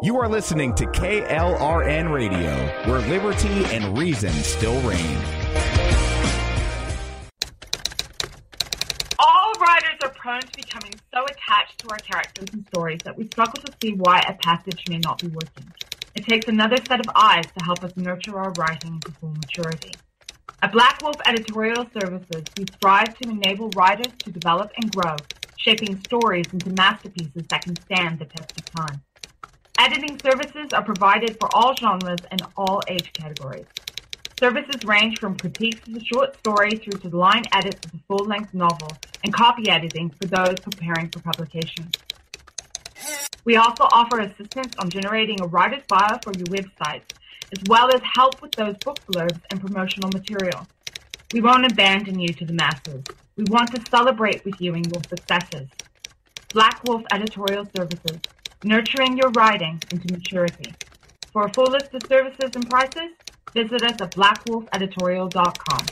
You are listening to KLRN Radio, where liberty and reason still reign. All writers are prone to becoming so attached to our characters and stories that we struggle to see why a passage may not be working. It takes another set of eyes to help us nurture our writing into full maturity. At Black Wolf Editorial Services, we strive to enable writers to develop and grow, shaping stories into masterpieces that can stand the test of time. Editing services are provided for all genres and all age categories. Services range from critiques of a short story through to line edits of a full-length novel and copy editing for those preparing for publication. We also offer assistance on generating a writer's bio for your websites, as well as help with those book blurbs and promotional material. We won't abandon you to the masses. We want to celebrate with you in your successes. Black Wolf Editorial Services, nurturing your writing into maturity. For a full list of services and prices, visit us at blackwolfeditorial.com.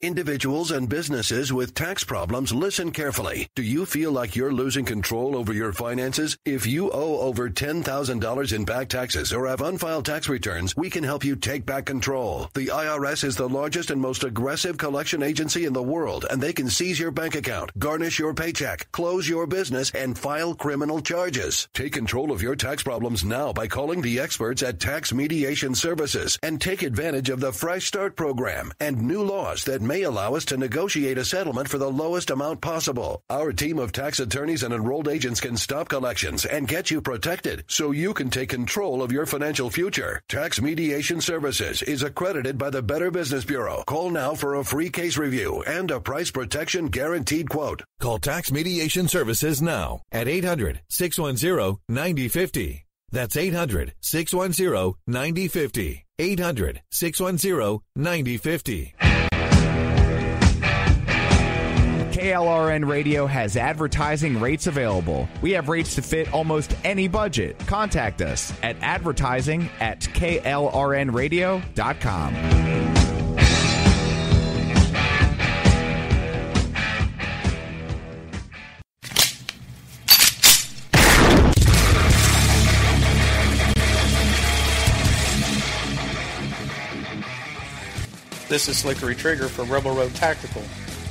Individuals and businesses with tax problems, listen carefully. Do you feel like you're losing control over your finances? If you owe over $10,000 in back taxes or have unfiled tax returns, we can help you take back control. The IRS is the largest and most aggressive collection agency in the world, and they can seize your bank account, garnish your paycheck, close your business, and file criminal charges. Take control of your tax problems now by calling the experts at Tax Mediation Services and take advantage of the Fresh Start program and new laws that may allow us to negotiate a settlement for the lowest amount possible. Our team of tax attorneys and enrolled agents can stop collections and get you protected so you can take control of your financial future. Tax Mediation Services is accredited by the Better Business Bureau. Call now for a free case review and a price protection guaranteed quote. Call Tax Mediation Services now at 800-610-9050. That's 800-610-9050. 800-610-9050. KLRN Radio has advertising rates available. We have rates to fit almost any budget. Contact us at advertising@klrnradio.com. This is Slickery Trigger for Rebel Road Tactical.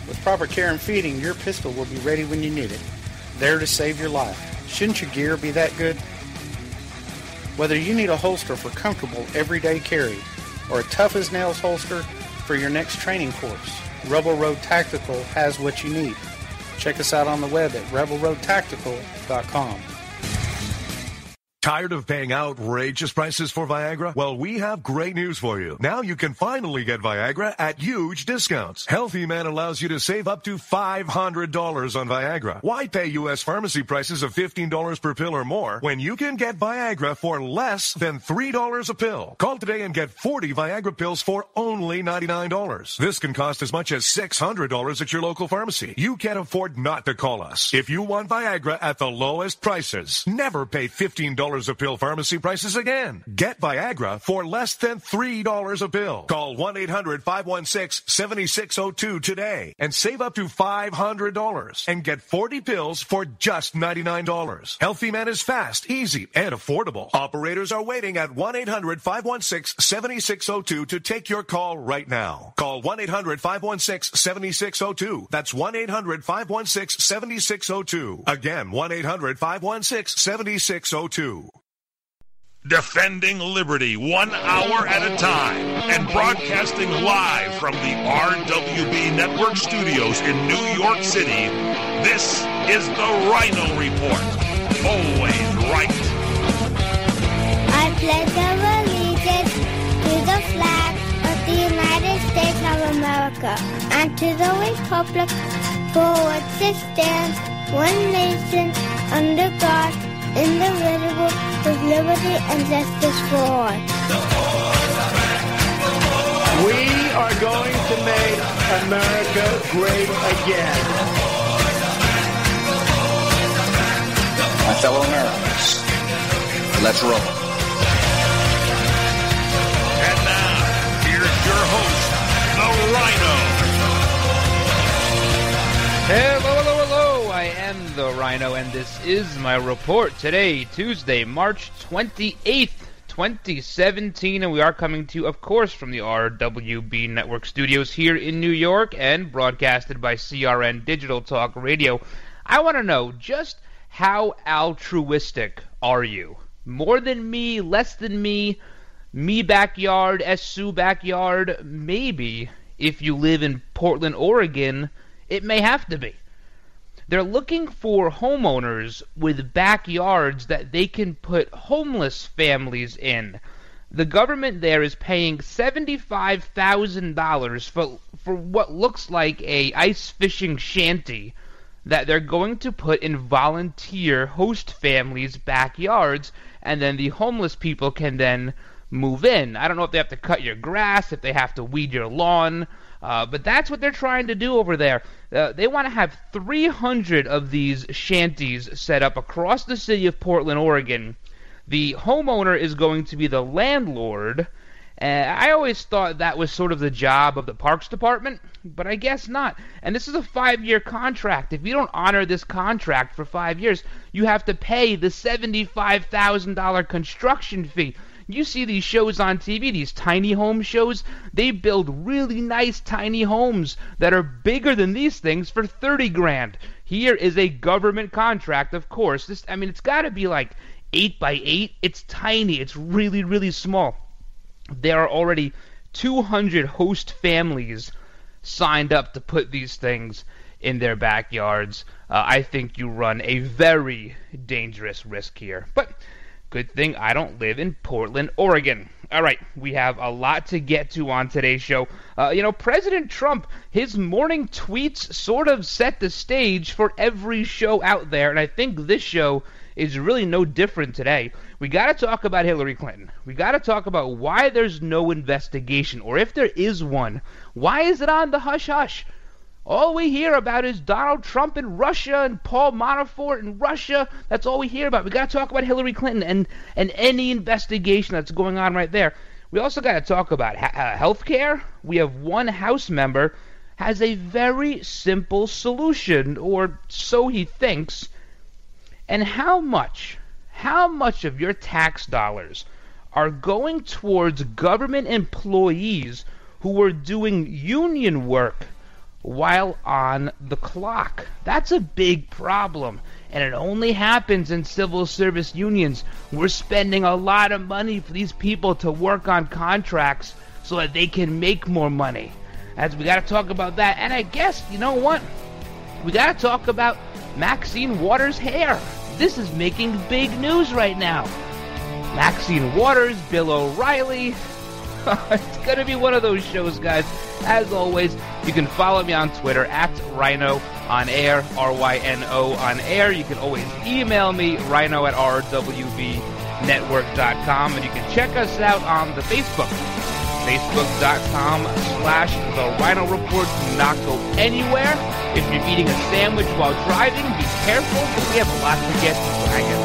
With proper care and feeding, your pistol will be ready when you need it, there to save your life. Shouldn't your gear be that good? Whether you need a holster for comfortable everyday carry or a tough-as-nails holster for your next training course, Rebel Road Tactical has what you need. Check us out on the web at rebelroadtactical.com. Tired of paying outrageous prices for Viagra? Well, we have great news for you. Now you can finally get Viagra at huge discounts. Healthy Man allows you to save up to $500 on Viagra. Why pay U.S. pharmacy prices of $15 per pill or more when you can get Viagra for less than $3 a pill? Call today and get 40 Viagra pills for only $99. This can cost as much as $600 at your local pharmacy. You can't afford not to call us. If you want Viagra at the lowest prices, never pay $15 a pill pharmacy prices again. Get Viagra for less than $3 a pill. Call 1-800-516-7602 today and save up to $500 and get 40 pills for just $99. Healthy Man is fast, easy, and affordable. Operators are waiting at 1-800-516-7602 to take your call right now. Call 1-800-516-7602. That's 1-800-516-7602. Again, 1-800-516-7602. Defending liberty 1 hour at a time and broadcasting live from the RWB Network studios in New York City, this is the Ryno Report. Always right. I pledge allegiance to the flag of the United States of America and to the republic for which it stands, one nation, under God, indivisible, with liberty and justice for all. We are going to make America great again. My fellow Americans, let's roll. And now, here's your host, the Ryno. Hello. I am the Ryno, and this is my report today, Tuesday, March 28th, 2017, and we are coming to you, of course, from the RWB Network studios here in New York and broadcasted by CRN Digital Talk Radio. I want to know, just how altruistic are you? More than me, less than me backyard, SU backyard? Maybe if you live in Portland, Oregon, it may have to be. They're looking for homeowners with backyards that they can put homeless families in. The government there is paying $75,000 for what looks like a ice fishing shanty that they're going to put in volunteer host families' backyards, and then the homeless people can then move in. I don't know if they have to cut your grass, if they have to weed your lawn, but that's what they're trying to do over there. They want to have 300 of these shanties set up across the city of Portland, Oregon. The homeowner is going to be the landlord. I always thought that was sort of the job of the Parks Department, but I guess not. And this is a 5-year contract. If you don't honor this contract for 5 years, you have to pay the $75,000 construction fee. You see these shows on TV, these tiny home shows, they build really nice tiny homes that are bigger than these things for $30,000. Here is a government contract, of course. It's got to be like 8 by 8. It's tiny. It's really, really small. There are already 200 host families signed up to put these things in their backyards. I think you run a very dangerous risk here. But good thing I don't live in Portland, Oregon. All right, we have a lot to get to on today's show. President Trump, his morning tweets sort of set the stage for every show out there, and I think this show is really no different today. We got to talk about Hillary Clinton. We got to talk about why there's no investigation, or if there is one, why is it on the hush-hush? All we hear about is Donald Trump in Russia and Paul Manafort in Russia. That's all we hear about. We got to talk about Hillary Clinton and any investigation that's going on right there. We also got to talk about health care. We have one House member has a very simple solution, or so he thinks. And how much of your tax dollars are going towards government employees who are doing union work while on the clock? That's a big problem, and it only happens in civil service unions. We're spending a lot of money for these people to work on contracts so that they can make more money. As we got to talk about that, and I guess, you know what? We got to talk about Maxine Waters' hair. This is making big news right now. Maxine Waters, Bill O'Reilly. It's going to be one of those shows, guys. As always, you can follow me on Twitter at Ryno on air, RYNO on air. You can always email me, Ryno at rwbnetwork.com. And you can check us out on the Facebook, facebook.com/The Ryno Report. Do not go anywhere. If you're eating a sandwich while driving, be careful, because we have a lot to get to when I get there.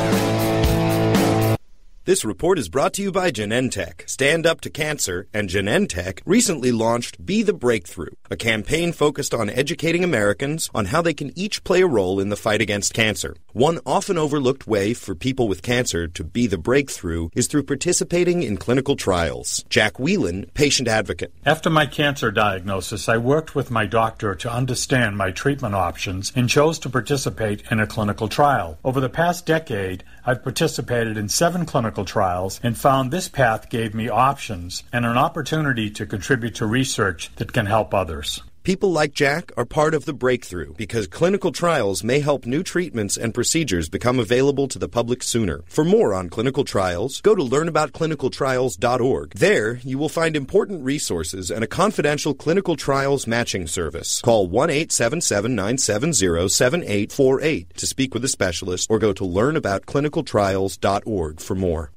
This report is brought to you by Genentech, Stand Up to Cancer, and Genentech recently launched Be the Breakthrough, a campaign focused on educating Americans on how they can each play a role in the fight against cancer. One often overlooked way for people with cancer to be the breakthrough is through participating in clinical trials. Jack Whelan, patient advocate. After my cancer diagnosis, I worked with my doctor to understand my treatment options and chose to participate in a clinical trial. Over the past decade, I've participated in 7 clinical trials and found this path gave me options and an opportunity to contribute to research that can help others. People like Jack are part of the breakthrough because clinical trials may help new treatments and procedures become available to the public sooner. For more on clinical trials, go to learnaboutclinicaltrials.org. There, you will find important resources and a confidential clinical trials matching service. Call 1-877-970-7848 to speak with a specialist, or go to learnaboutclinicaltrials.org for more.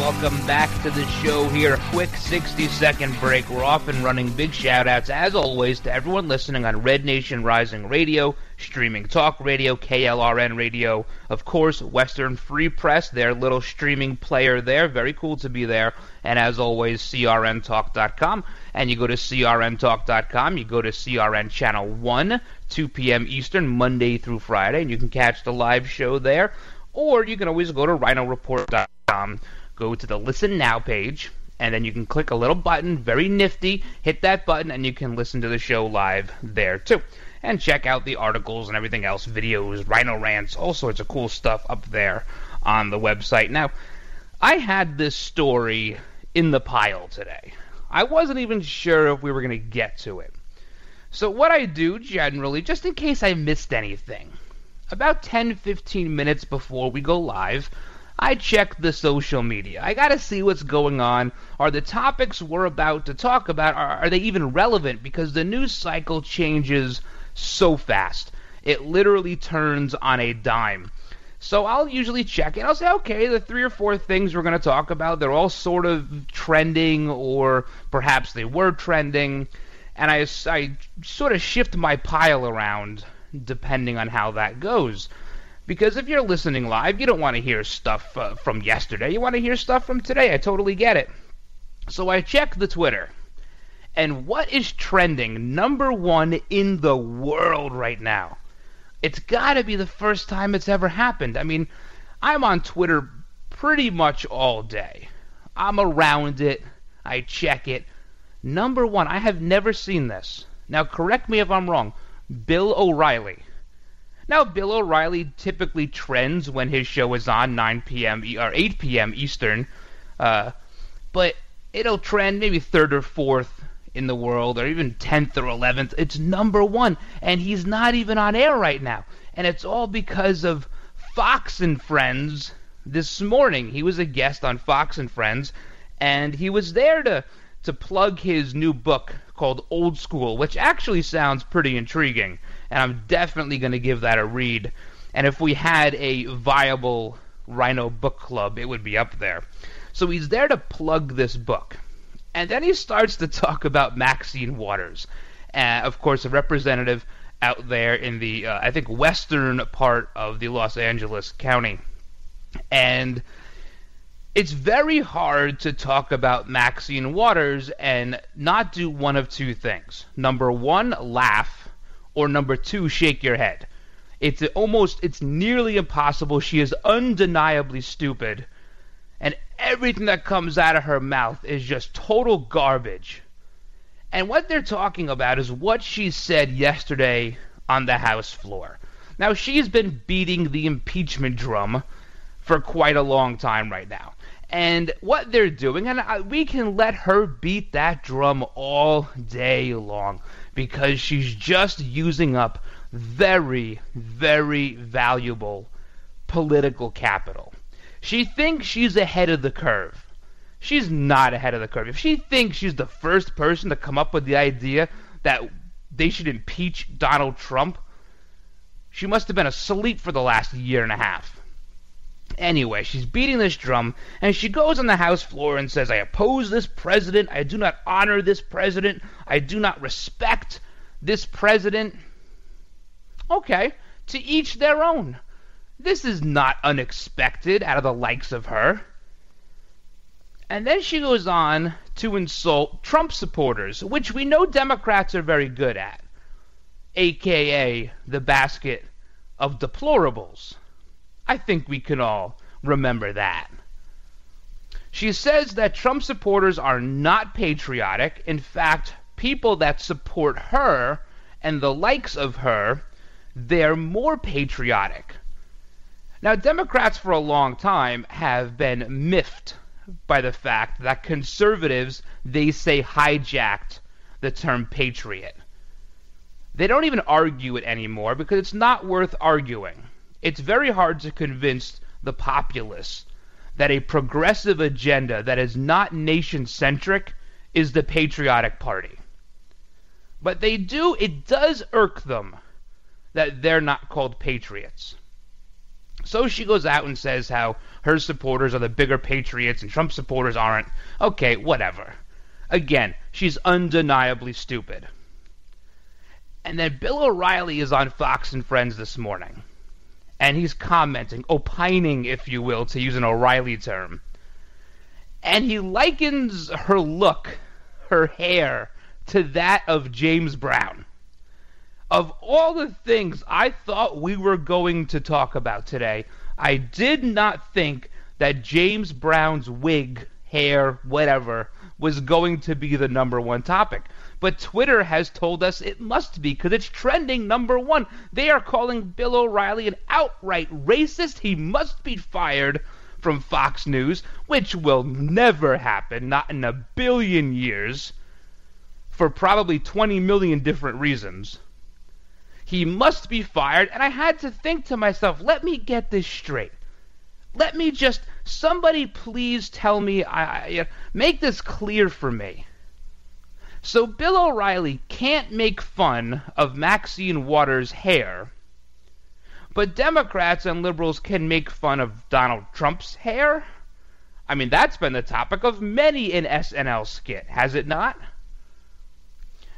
welcome back to the show here. Quick 60-second break. We're off and running. Big shout-outs, as always, to everyone listening on Red Nation Rising Radio, Streaming Talk Radio, KLRN Radio, of course, Western Free Press, their little streaming player there. Very cool to be there. And as always, CRNTalk.com. And you go to CRNTalk.com, you go to CRN Channel 1, 2 p.m. Eastern, Monday through Friday, and you can catch the live show there. Or you can always go to RynoReport.com, go to the Listen Now page, and then you can click a little button, very nifty, hit that button, and you can listen to the show live there too. And check out the articles and everything else, videos, Rhino rants, all sorts of cool stuff up there on the website. Now, I had this story in the pile today. I wasn't even sure if we were going to get to it. So what I do generally, just in case I missed anything, about 10-15 minutes before we go live, I check the social media. I got to see what's going on. Are the topics we're about to talk about, are they even relevant? Because the news cycle changes so fast. It literally turns on a dime. So I'll usually check it. I'll say, okay, the 3 or 4 things we're going to talk about, they're all sort of trending, or perhaps they were trending. And I sort of shift my pile around depending on how that goes. Because if you're listening live, you don't want to hear stuff from yesterday. You want to hear stuff from today. I totally get it. So I check the Twitter. And what is trending #1 in the world right now? It's got to be the first time it's ever happened. I mean, I'm on Twitter pretty much all day. I'm around it. I check it. #1, I have never seen this. Now, correct me if I'm wrong. Bill O'Reilly. Now, Bill O'Reilly typically trends when his show is on 9 p.m. or 8 p.m. Eastern, but it'll trend maybe 3rd or 4th in the world, or even 10th or 11th. It's #1, and he's not even on air right now. And it's all because of Fox and Friends this morning. He was a guest on Fox and Friends, and he was there to plug his new book called Old School, which actually sounds pretty intriguing, and I'm definitely going to give that a read. And if we had a viable Ryno book club, it would be up there. So he's there to plug this book. And then he starts to talk about Maxine Waters, of course, a representative out there in the, I think, western part of the Los Angeles County. And it's very hard to talk about Maxine Waters and not do one of 2 things. #1, laugh, or #2, shake your head. It's nearly impossible. She is undeniably stupid. And everything that comes out of her mouth is just total garbage. And what they're talking about is what she said yesterday on the House floor. Now, she's been beating the impeachment drum for quite a long time right now. And what they're doing, and we can let her beat that drum all day long, because she's just using up very, very valuable political capital. She thinks she's ahead of the curve. She's not ahead of the curve. If she thinks she's the first person to come up with the idea that they should impeach Donald Trump, she must have been asleep for the last year and a half. Anyway, she's beating this drum, and she goes on the House floor and says, I oppose this president, I do not honor this president, I do not respect this president. Okay, to each their own. This is not unexpected out of the likes of her. And then she goes on to insult Trump supporters, which we know Democrats are very good at, a.k.a. the basket of deplorables. I think we can all remember that. She says that Trump supporters are not patriotic. In fact, people that support her and the likes of her, they're more patriotic. Now, Democrats for a long time have been miffed by the fact that conservatives, they say, hijacked the term patriot. They don't even argue it anymore because it's not worth arguing. It's very hard to convince the populace that a progressive agenda that is not nation-centric is the patriotic party. But it does irk them that they're not called patriots. So she goes out and says how her supporters are the bigger patriots and Trump supporters aren't. Okay, whatever. Again, she's undeniably stupid. And then Bill O'Reilly is on Fox and Friends this morning. And he's commenting, opining, if you will, to use an O'Reilly term. And he likens her look, her hair, to that of James Brown. Of all the things I thought we were going to talk about today, I did not think that James Brown's wig, hair, whatever, was going to be the number one topic. But Twitter has told us it must be, because it's trending number one. They are calling Bill O'Reilly an outright racist. He must be fired from Fox News, which will never happen, not in a billion years, for probably 20 million different reasons. He must be fired, and I had to think to myself, let me get this straight. Let me just, somebody please tell me, make this clear for me. So Bill O'Reilly can't make fun of Maxine Waters' hair, but Democrats and liberals can make fun of Donald Trump's hair? I mean, that's been the topic of many an SNL skit, has it not?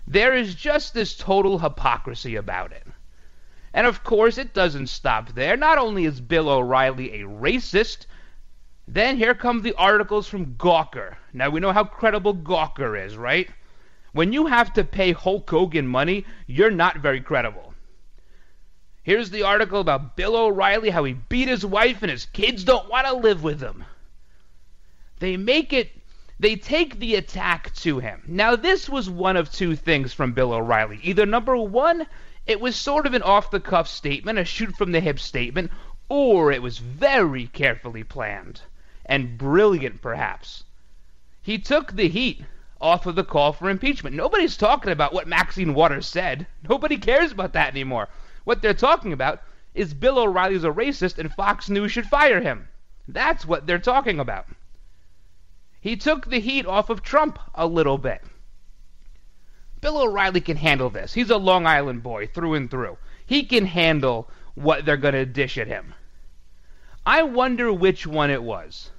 There is just this total hypocrisy about it. And of course, it doesn't stop there. Not only is Bill O'Reilly a racist, then here come the articles from Gawker. Now, we know how credible Gawker is, right? When you have to pay Hulk Hogan money, you're not very credible. Here's the article about Bill O'Reilly, how he beat his wife and his kids don't want to live with him. They take the attack to him. Now, this was one of two things from Bill O'Reilly. Either number one, it was sort of an off-the-cuff statement, a shoot-from-the-hip statement, or it was very carefully planned, and brilliant, perhaps. He took the heat off of the call for impeachment. Nobody's talking about what Maxine Waters said. Nobody cares about that anymore. What they're talking about is Bill O'Reilly's a racist and Fox News should fire him. That's what they're talking about. He took the heat off of Trump a little bit. Bill O'Reilly can handle this. He's a Long Island boy through and through. He can handle what they're going to dish at him. I wonder which one it was.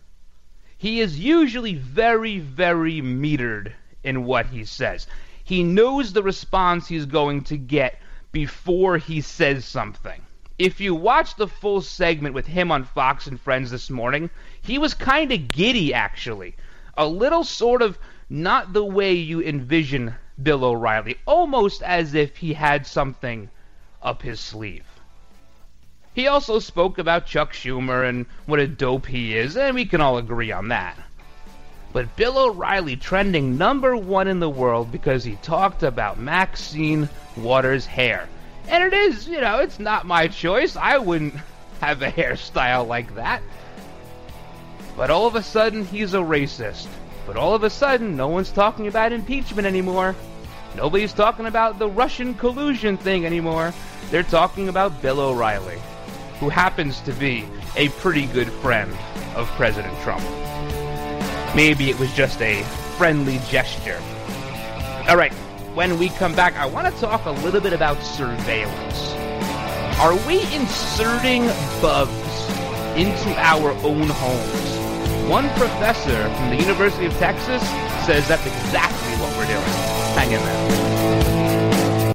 He is usually very, very metered in what he says. He knows the response he's going to get before he says something. If you watch the full segment with him on Fox and Friends this morning, he was kind of giddy, actually. A little sort of not the way you envision Bill O'Reilly, almost as if he had something up his sleeve. He also spoke about Chuck Schumer and what a dope he is, and we can all agree on that. But Bill O'Reilly trending number one in the world because he talked about Maxine Waters' hair. And it is, it's not my choice. I wouldn't have a hairstyle like that. But all of a sudden, he's a racist. But all of a sudden, no one's talking about impeachment anymore. Nobody's talking about the Russian collusion thing anymore. They're talking about Bill O'Reilly, who happens to be a pretty good friend of President Trump. Maybe it was just a friendly gesture. All right, when we come back, I want to talk a little bit about surveillance. Are we inserting bugs into our own homes? One professor from the University of Texas says that's exactly what we're doing. Hang in there.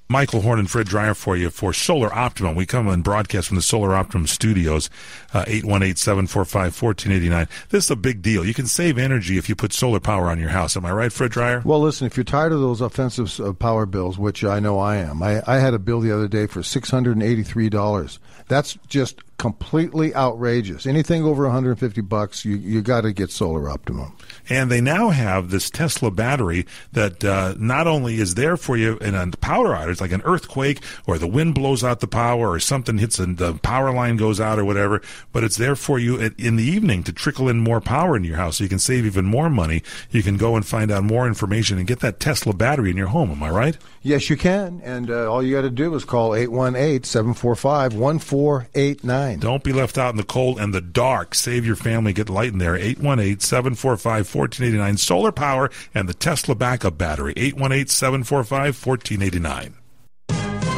Michael Horn and Fred Dreyer for you for Solar Optimum. We come and broadcast from the Solar Optimum studios, 818-745-1489. This is a big deal. You can save energy if you put solar power on your house. Am I right, Fred Dreyer? Well, listen, if you're tired of those offensive power bills, which I know I am, I had a bill the other day for $683. That's just completely outrageous. Anything over $150, you got to get Solar Optimum. And they now have this Tesla battery that not only is there for you in a power outage, like an earthquake or the wind blows out the power or something hits and the power line goes out or whatever, but it's there for you in the evening to trickle in more power into your house so you can save even more money. You can go and find out more information and get that Tesla battery in your home. Am I right? Yes, you can. And all you got to do is call 818-745-1489. Don't be left out in the cold and the dark. Save your family. Get light in there. 818-745-1489. Solar power and the Tesla backup battery. 818-745-1489.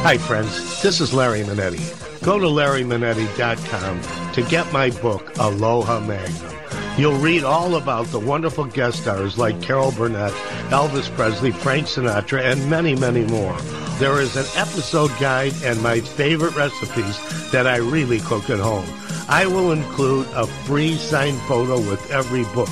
Hi, friends. This is Larry Minetti. Go to LarryMinetti.com to get my book, Aloha Magnum. You'll read all about the wonderful guest stars like Carol Burnett, Elvis Presley, Frank Sinatra, and many, many more. There is an episode guide and my favorite recipes that I really cook at home. I will include a free signed photo with every book.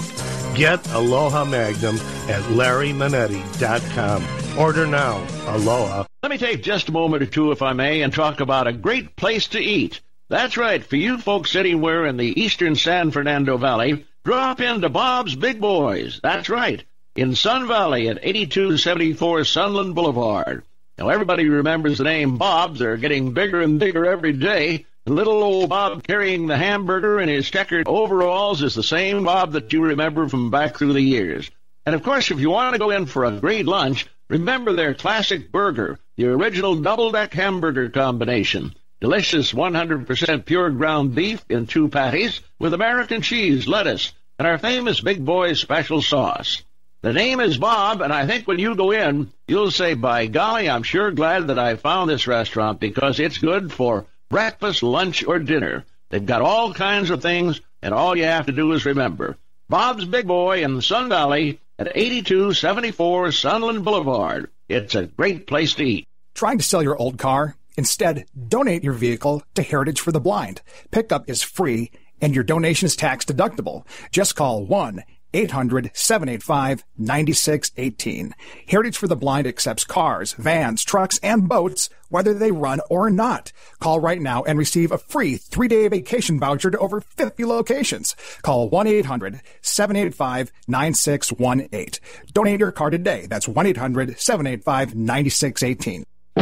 Get Aloha Magnum at LarryMinetti.com. Order now. Aloha. Let me take just a moment or two, if I may, and talk about a great place to eat. That's right. For you folks anywhere in the eastern San Fernando Valley, drop into Bob's Big Boys. That's right. In Sun Valley at 8274 Sunland Boulevard. Now, everybody remembers the name Bob's. They're getting bigger and bigger every day. Little old Bob carrying the hamburger in his checkered overalls is the same Bob that you remember from back through the years. And, of course, if you want to go in for a great lunch, remember their classic burger, the original double-deck hamburger combination. Delicious 100% pure ground beef in 2 patties with American cheese, lettuce, and our famous Big Boy special sauce. The name is Bob, and I think when you go in, you'll say, by golly, I'm sure glad that I found this restaurant because it's good for breakfast, lunch, or dinner. They've got all kinds of things, and all you have to do is remember. Bob's Big Boy in the Sun Valley at 8274 Sunland Boulevard. It's a great place to eat. Trying to sell your old car? Instead, donate your vehicle to Heritage for the Blind. Pickup is free, and your donation is tax deductible. Just call 1-800-785-9618. Heritage for the Blind accepts cars, vans, trucks, and boats, whether they run or not. Call right now and receive a free 3-day vacation voucher to over 50 locations. Call 1-800-785-9618. Donate your car today. That's 1-800-785-9618. All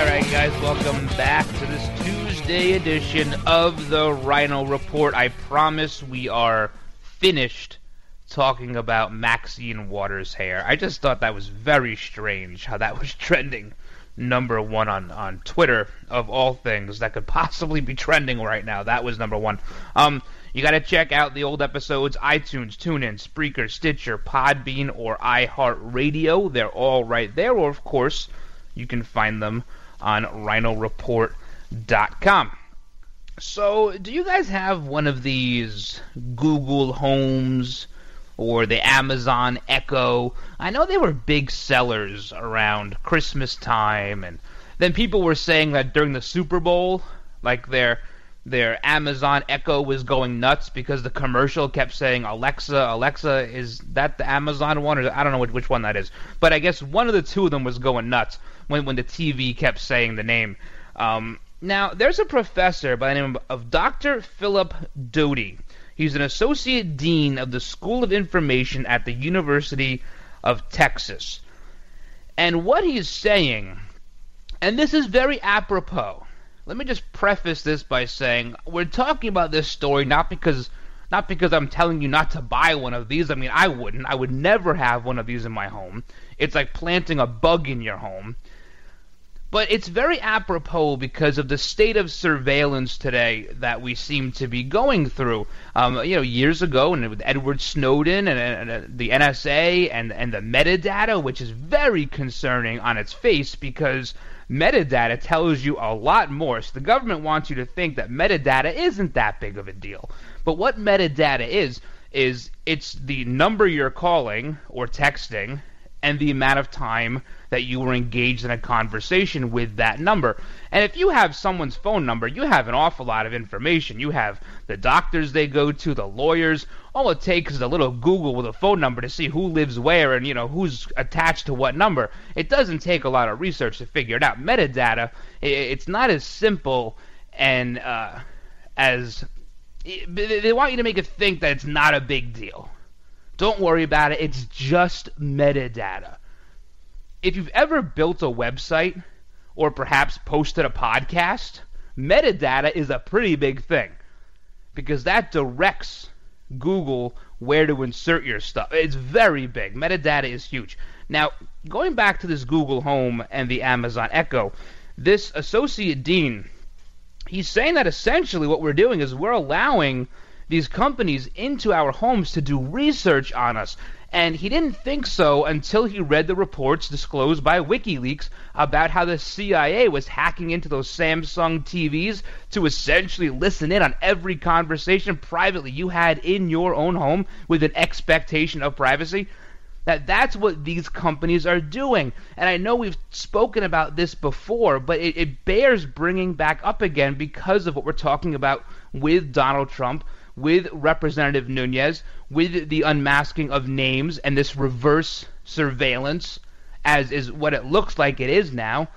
right, guys, welcome back to this Tuesday edition of the Ryno Report. I promise we are finished talking about Maxine Waters' hair. I just thought that was very strange how that was trending number one on Twitter, of all things that could possibly be trending right now. That was number one. You got to check out the old episodes, iTunes, TuneIn, Spreaker, Stitcher, Podbean, or iHeartRadio. They're all right there. Or, of course, you can find them on RynoReport.com. So, do you guys have one of these Google Homes or the Amazon Echo? I know they were big sellers around Christmas time, and then people were saying that during the Super Bowl, like their Amazon Echo was going nuts because the commercial kept saying, Alexa, is that the Amazon one? Or I don't know which one that is. But I guess one of the two of them was going nuts when the TV kept saying the name. Now, there's a professor by the name of Dr. Philip Doty. He's an associate dean of the School of Information at the University of Texas. And what he's saying, and this is very apropos. Let me just preface this by saying we're talking about this story not because I'm telling you not to buy one of these. I mean, I wouldn't. I would never have one of these in my home. It's like planting a bug in your home. But it's very apropos because of the state of surveillance today that we seem to be going through. Years ago, and with Edward Snowden and the NSA and the metadata, which is very concerning on its face because metadata tells you a lot more. So the government wants you to think that metadata isn't that big of a deal. But what metadata is it's the number you're calling or texting and the amount of time that you were engaged in a conversation with that number. And if you have someone's phone number, you have an awful lot of information. You have the doctors they go to, the lawyers. All it takes is a little Google with a phone number to see who lives where and, who's attached to what number. It doesn't take a lot of research to figure it out. Metadata, it's not as simple and as... They want you to make it think that it's not a big deal. Don't worry about it. It's just metadata. If you've ever built a website or perhaps posted a podcast, metadata is a pretty big thing because that directs Google where to insert your stuff. It's very big. Metadata is huge. Now, going back to this Google Home and the Amazon Echo, this associate dean, He's saying that essentially what we're doing is we're allowing these companies into our homes to do research on us. And he didn't think so until he read the reports disclosed by WikiLeaks about how the CIA was hacking into those Samsung TVs to essentially listen in on every conversation privately you had in your own home with an expectation of privacy. That's what these companies are doing. And I know we've spoken about this before, but it bears bringing back up again because of what we're talking about with Donald Trump, with Representative Nunes, with the unmasking of names and this reverse surveillance, as is what it looks like it is now.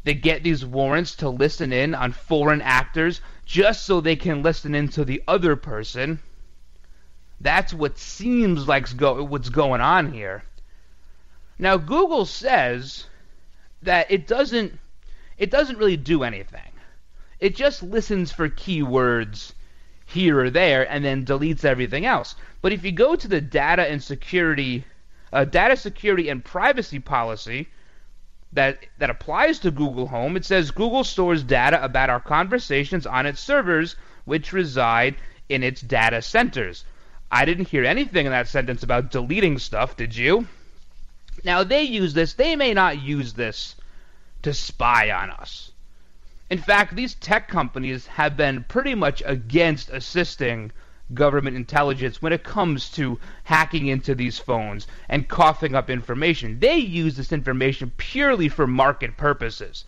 They get these warrants to listen in on foreign actors just so they can listen in to the other person. That's what seems like what's going on here. Now, Google says that it doesn't really do anything. It just listens for keywords here or there and then deletes everything else. But if you go to the data security and privacy policy that applies to Google Home, it says Google stores data about our conversations on its servers, which reside in its data centers. I didn't hear anything in that sentence about deleting stuff, did you? Now, they may not use this to spy on us. In fact, these tech companies have been pretty much against assisting government intelligence when it comes to hacking into these phones and coughing up information. They use this information purely for market purposes.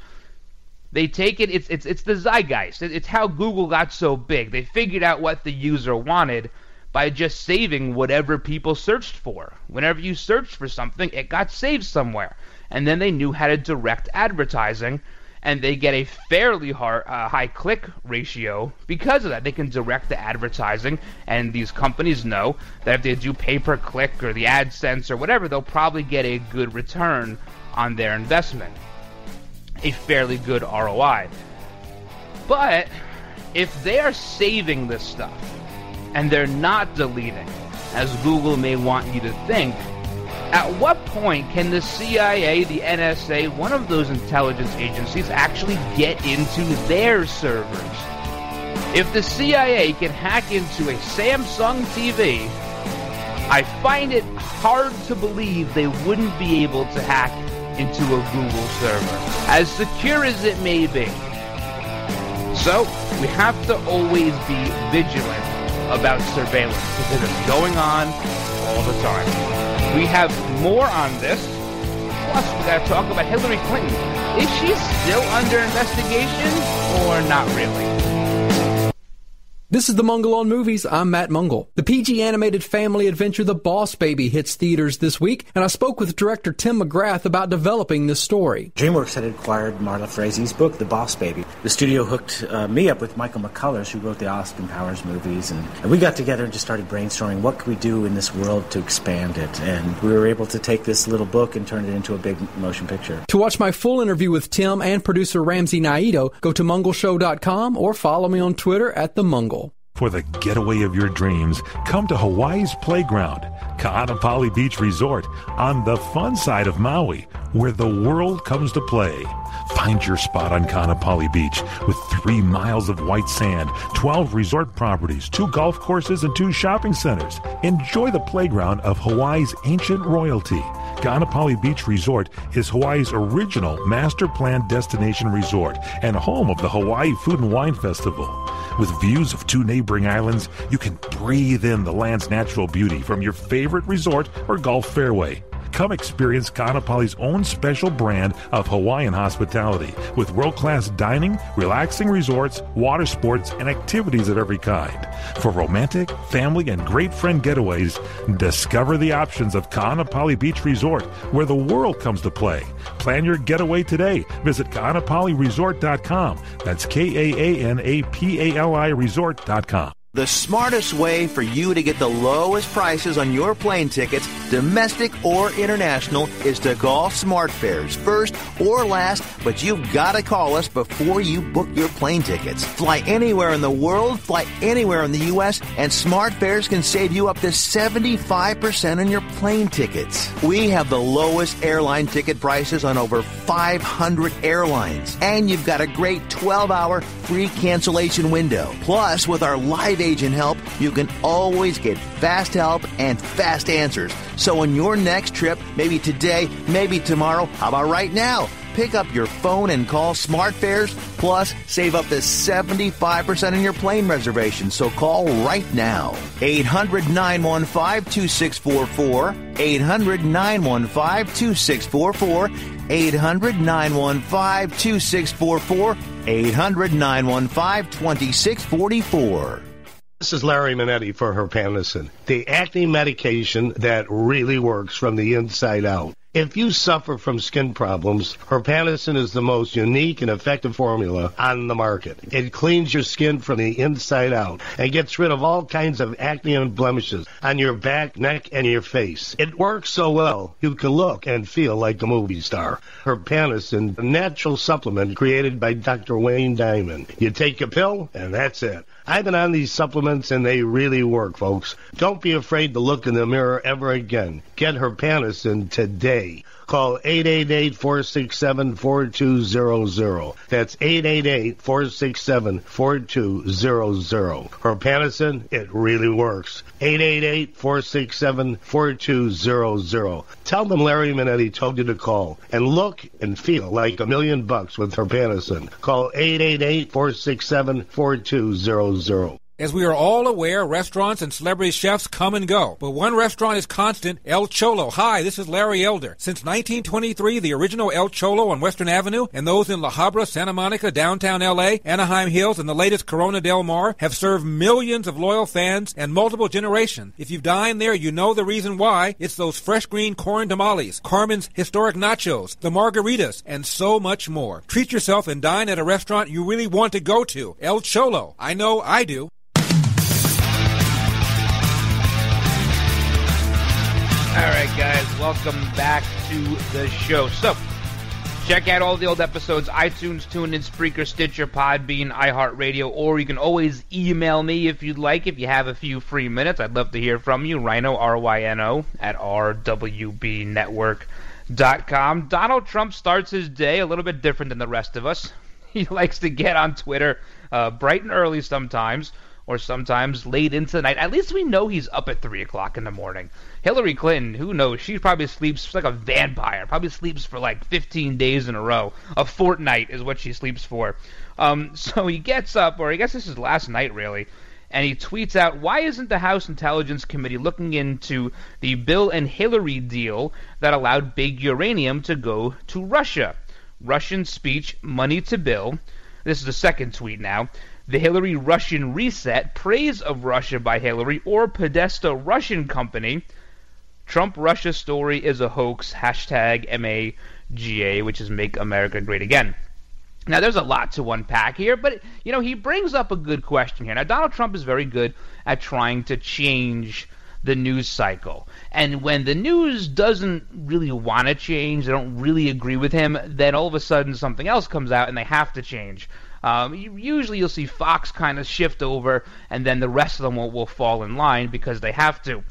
They take it, it's the zeitgeist. It's how Google got so big. They figured out what the user wanted by just saving whatever people searched for. Whenever you searched for something, it got saved somewhere. And then they knew how to direct advertising, and they get a fairly high click ratio because of that. They can direct the advertising, and these companies know that if they do pay-per-click or the AdSense or whatever, they'll probably get a good return on their investment, a fairly good ROI. But if they are saving this stuff and they're not deleting, as Google may want you to think, at what point can the CIA, the NSA, one of those intelligence agencies, actually get into their servers? If the CIA can hack into a Samsung TV, I find it hard to believe they wouldn't be able to hack into a Google server, as secure as it may be. So, we have to always be vigilant about surveillance because it's going on all the time. We have more on this. Plus, we got to talk about Hillary Clinton. Is she still under investigation or not really? This is the Mungle on Movies. I'm Matt Mungle. The PG animated family adventure The Boss Baby hits theaters this week, and I spoke with director Tim McGrath about developing this story. DreamWorks had acquired Marla Frazie's book, The Boss Baby. The studio hooked me up with Michael McCullers, who wrote the Austin Powers movies, and we got together and just started brainstorming what could we do in this world to expand it, and we were able to take this little book and turn it into a big motion picture. To watch my full interview with Tim and producer Ramsey Naito, go to mungleshow.com or follow me on Twitter at The Mungle. For the getaway of your dreams, come to Hawaii's Playground, Ka'anapali Beach Resort, on the fun side of Maui, where the world comes to play. Find your spot on Ka'anapali Beach with 3 miles of white sand, 12 resort properties, 2 golf courses, and 2 shopping centers. Enjoy the playground of Hawaii's ancient royalty. Ka'anapali Beach Resort is Hawaii's original master planned destination resort and home of the Hawaii Food and Wine Festival. With views of 2 neighboring islands, you can breathe in the land's natural beauty from your favorite resort or golf fairway. Come experience Ka'anapali's own special brand of Hawaiian hospitality with world-class dining, relaxing resorts, water sports, and activities of every kind. For romantic, family, and great friend getaways, discover the options of Ka'anapali Beach Resort, where the world comes to play. Plan your getaway today. Visit Ka'anapaliresort.com. That's Kaanapali resort.com. The smartest way for you to get the lowest prices on your plane tickets, domestic or international, is to call SmartFares. First or last, but you've got to call us before you book your plane tickets. Fly anywhere in the world, fly anywhere in the U.S., and SmartFares can save you up to 75% on your plane tickets. We have the lowest airline ticket prices on over 500 airlines, and you've got a great 12-hour free cancellation window. Plus, with our live agent help, you can always get fast help and fast answers. So on your next trip, maybe today, maybe tomorrow, how about right now? Pick up your phone and call SmartFares, plus save up to 75% on your plane reservation. So call right now. 800-915-2644. 800-915-2644. 800-915-2644. 800-915-2644. This is Larry Minetti for Herpanasin, the acne medication that really works from the inside out. If you suffer from skin problems, Herpanasin is the most unique and effective formula on the market. It cleans your skin from the inside out and gets rid of all kinds of acne and blemishes on your back, neck, and your face. It works so well, you can look and feel like a movie star. Herpanasin, a natural supplement created by Dr. Wayne Diamond. You take a pill, and that's it. I've been on these supplements, and they really work, folks. Don't be afraid to look in the mirror ever again. Get Herpanasin today. Call 888-467-4200. That's 888-467-4200. Herpanasin, it really works. 888-467-4200. Tell them Larry Minetti told you to call and look and feel like $1 million with Herpanasin. Call 888-467-4200. As we are all aware, restaurants and celebrity chefs come and go. But one restaurant is constant, El Cholo. Hi, this is Larry Elder. Since 1923, the original El Cholo on Western Avenue and those in La Habra, Santa Monica, downtown L.A., Anaheim Hills, and the latest Corona Del Mar have served millions of loyal fans and multiple generations. If you've dined there, you know the reason why. It's those fresh green corn tamales, Carmen's historic nachos, the margaritas, and so much more. Treat yourself and dine at a restaurant you really want to go to. El Cholo. I know I do. All right, guys, welcome back to the show. So, check out all the old episodes, iTunes, TuneIn, Spreaker, Stitcher, Podbean, iHeartRadio, or you can always email me if you'd like, if you have a few free minutes. I'd love to hear from you, Ryno, R-Y-N-O, at rwbnetwork.com. Donald Trump starts his day a little bit different than the rest of us. He likes to get on Twitter bright and early sometimes, or sometimes late into the night. At least we know he's up at 3 o'clock in the morning. Hillary Clinton, who knows? She probably sleeps like a vampire. Probably sleeps for like 15 days in a row. A fortnight is what she sleeps for. So he gets up, or I guess this is last night really, and he tweets out, why isn't the House Intelligence Committee looking into the Bill and Hillary deal that allowed big uranium to go to Russia? Russian speech, money to Bill. This is the second tweet now. The Hillary Russian reset, praise of Russia by Hillary, or Podesta Russian company. Trump Russia story is a hoax, hashtag MAGA, which is Make America Great Again. Now, there's a lot to unpack here, but, you know, he brings up a good question here. Now, Donald Trump is very good at trying to change the news cycle. And when the news doesn't really want to change, they don't really agree with him, then all of a sudden something else comes out and they have to change. Usually you'll see Fox kind of shift over, and then the rest of them will fall in line because they have to.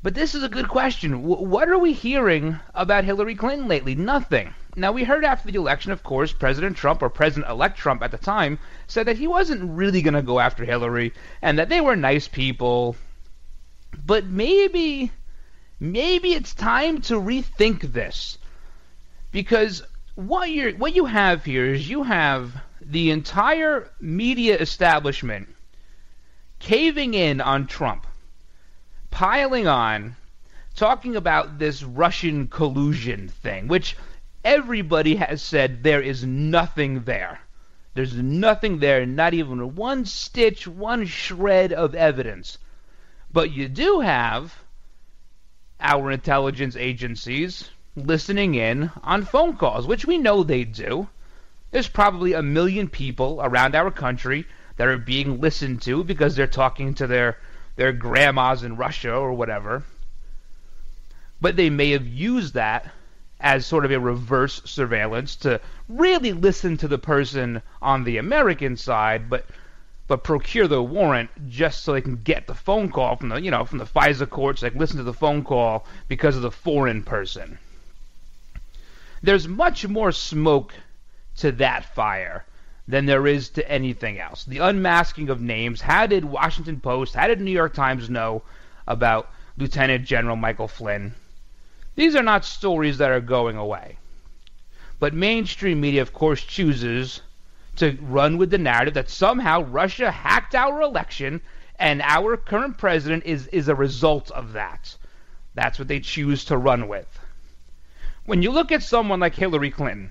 But this is a good question. What are we hearing about Hillary Clinton lately? Nothing. Now, we heard after the election, of course, President Trump, or President-elect Trump at the time, said that he wasn't really going to go after Hillary, and that they were nice people. But maybe it's time to rethink this. Because what you have here is you have the entire media establishment caving in on Trump, piling on, talking about this Russian collusion thing, which everybody has said there is nothing there. There's nothing there, not even one stitch, one shred of evidence. But you do have our intelligence agencies listening in on phone calls, which we know they do. There's probably 1 million people around our country that are being listened to because they're talking to their grandmas in Russia or whatever. But they may have used that as sort of a reverse surveillance to really listen to the person on the American side, but procure the warrant just so they can get the phone call from the FISA courts, like listen to the phone call because of the foreign person. There's much more smoke to that fire than there is to anything else. The unmasking of names. How did Washington Post, how did New York Times know about Lieutenant General Michael Flynn? These are not stories that are going away. But mainstream media, of course, chooses to run with the narrative that somehow Russia hacked our election and our current president is a result of that. That's what they choose to run with. When you look at someone like Hillary Clinton,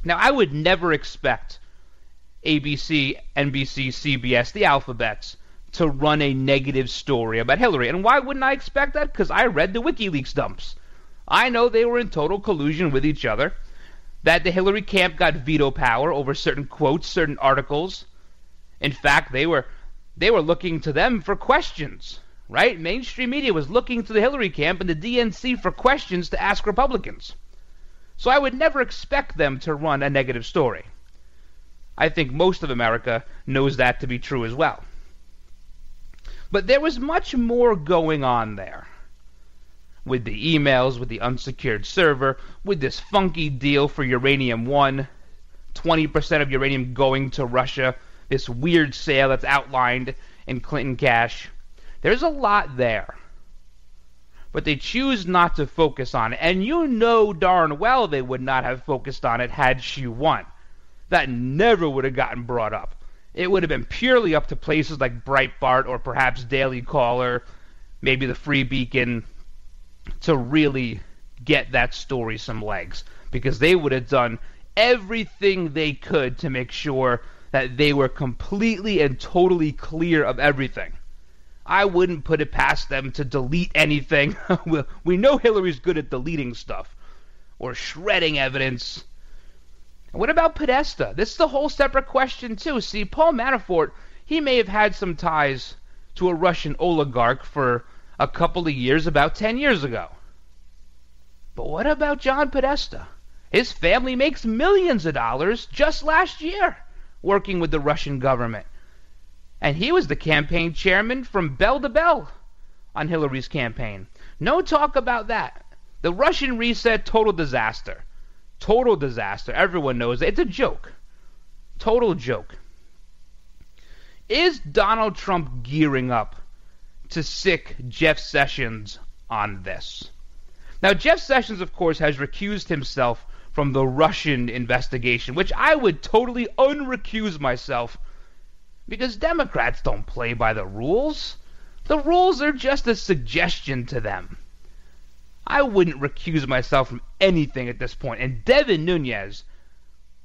now I would never expect ABC, NBC, CBS, the alphabets, to run a negative story about Hillary. And why wouldn't I expect that? Because I read the WikiLeaks dumps. I know they were in total collusion with each other, that the Hillary camp got veto power over certain quotes, certain articles. In fact, they were looking to them for questions, right? Mainstream media was looking to the Hillary camp and the DNC for questions to ask Republicans. So I would never expect them to run a negative story. I think most of America knows that to be true as well. But there was much more going on there. With the emails, with the unsecured server, with this funky deal for Uranium-1, 20% of uranium going to Russia, this weird sale that's outlined in Clinton cash. There's a lot there. But they choose not to focus on it. And you know darn well they would not have focused on it had she won. That never would have gotten brought up. It would have been purely up to places like Breitbart or perhaps Daily Caller, maybe the Free Beacon, to really get that story some legs, because they would have done everything they could to make sure that they were completely and totally clear of everything. I wouldn't put it past them to delete anything. We know Hillary's good at deleting stuff or shredding evidence. And what about Podesta? This is a whole separate question too. See, Paul Manafort, he may have had some ties to a Russian oligarch for a couple of years, about 10 years ago. But what about John Podesta? His family makes millions of dollars just last year working with the Russian government. And he was the campaign chairman from bell to bell on Hillary's campaign. No talk about that. The Russian reset, total disaster. Total disaster. Everyone knows it. It's a joke. Total joke. Is Donald Trump gearing up to sick Jeff Sessions on this? Now, Jeff Sessions, of course, has recused himself from the Russian investigation, which I would totally unrecuse myself, because Democrats don't play by the rules. The rules are just a suggestion to them. I wouldn't recuse myself from anything at this point. And Devin Nunes,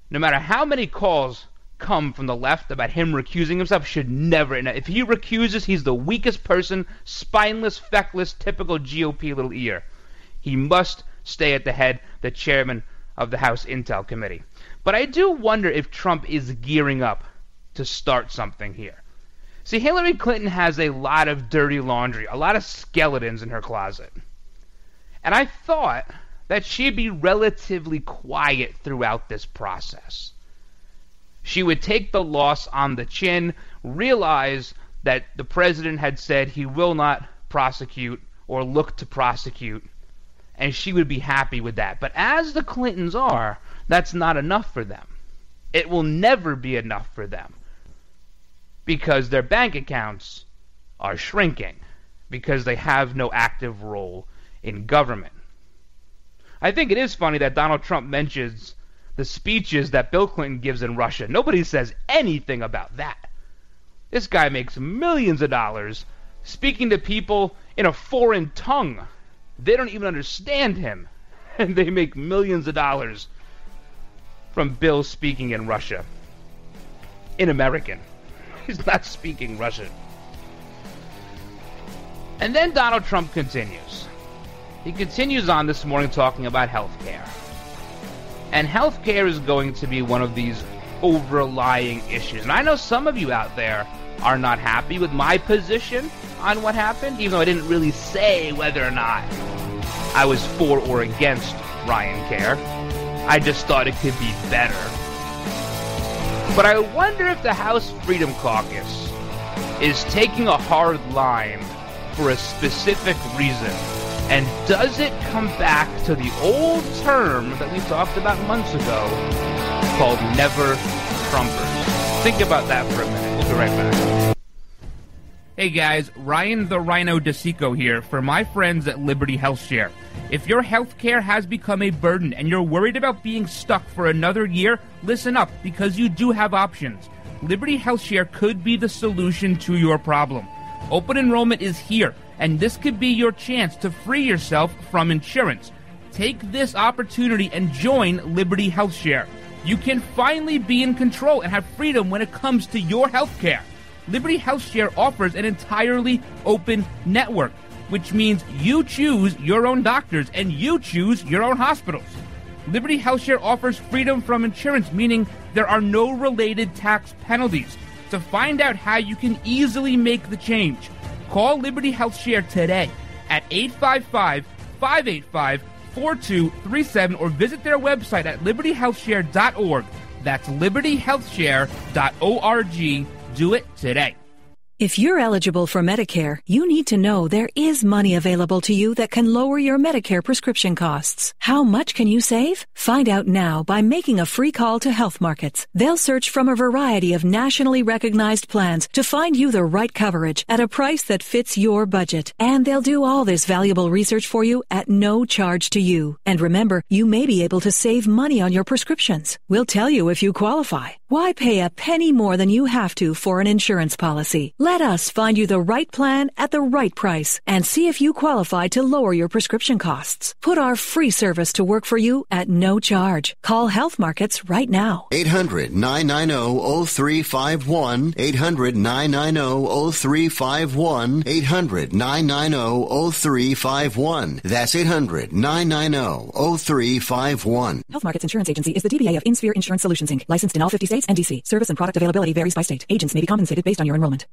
no matter how many calls come from the left about him recusing himself, should never. And if he recuses, he's the weakest person, spineless, feckless, typical GOP little ear. He must stay at the head, the chairman of the House Intel Committee. But I do wonder if Trump is gearing up to start something here. See, Hillary Clinton has a lot of dirty laundry, a lot of skeletons in her closet. And I thought that she'd be relatively quiet throughout this process. She would take the loss on the chin, realize that the president had said he will not prosecute or look to prosecute, and she would be happy with that. But as the Clintons are, that's not enough for them. It will never be enough for them, because their bank accounts are shrinking, because they have no active role in government. I think it is funny that Donald Trump mentions the speeches that Bill Clinton gives in Russia. Nobody says anything about that. This guy makes millions of dollars speaking to people in a foreign tongue. They don't even understand him, and they make millions of dollars from Bill speaking in Russia. In American. He's not speaking Russian. And then Donald Trump continues. He continues on this morning talking about health care. And health care is going to be one of these overlying issues. And I know some of you out there are not happy with my position on what happened, even though I didn't really say whether or not I was for or against RyanCare. I just thought it could be better. But I wonder if the House Freedom Caucus is taking a hard line for a specific reason. And does it come back to the old term that we talked about months ago called Never Trumpers? Think about that for a minute. We'll be right back. Hey guys, Ryan the Ryno DeSico here for my friends at Liberty HealthShare. If your healthcare has become a burden and you're worried about being stuck for another year, listen up, because you do have options. Liberty HealthShare could be the solution to your problem. Open enrollment is here, and this could be your chance to free yourself from insurance. Take this opportunity and join Liberty HealthShare. You can finally be in control and have freedom when it comes to your healthcare. Liberty HealthShare offers an entirely open network, which means you choose your own doctors and you choose your own hospitals. Liberty HealthShare offers freedom from insurance, meaning there are no related tax penalties. To find out how you can easily make the change, call Liberty HealthShare today at 855-585-4237 or visit their website at libertyhealthshare.org. That's libertyhealthshare.org. Do it today. If you're eligible for Medicare, you need to know there is money available to you that can lower your Medicare prescription costs. How much can you save? Find out now by making a free call to Health Markets. They'll search from a variety of nationally recognized plans to find you the right coverage at a price that fits your budget. And they'll do all this valuable research for you at no charge to you. And remember, you may be able to save money on your prescriptions. We'll tell you if you qualify. Why pay a penny more than you have to for an insurance policy? Let us find you the right plan at the right price and see if you qualify to lower your prescription costs. Put our free service to work for you at no charge. Call Health Markets right now. 800-990-0351. 800-990-0351. 800-990-0351. That's 800-990-0351. Health Markets Insurance Agency is the DBA of InSphere Insurance Solutions, Inc., licensed in all 50 states and D.C. Service and product availability varies by state. Agents may be compensated based on your enrollment.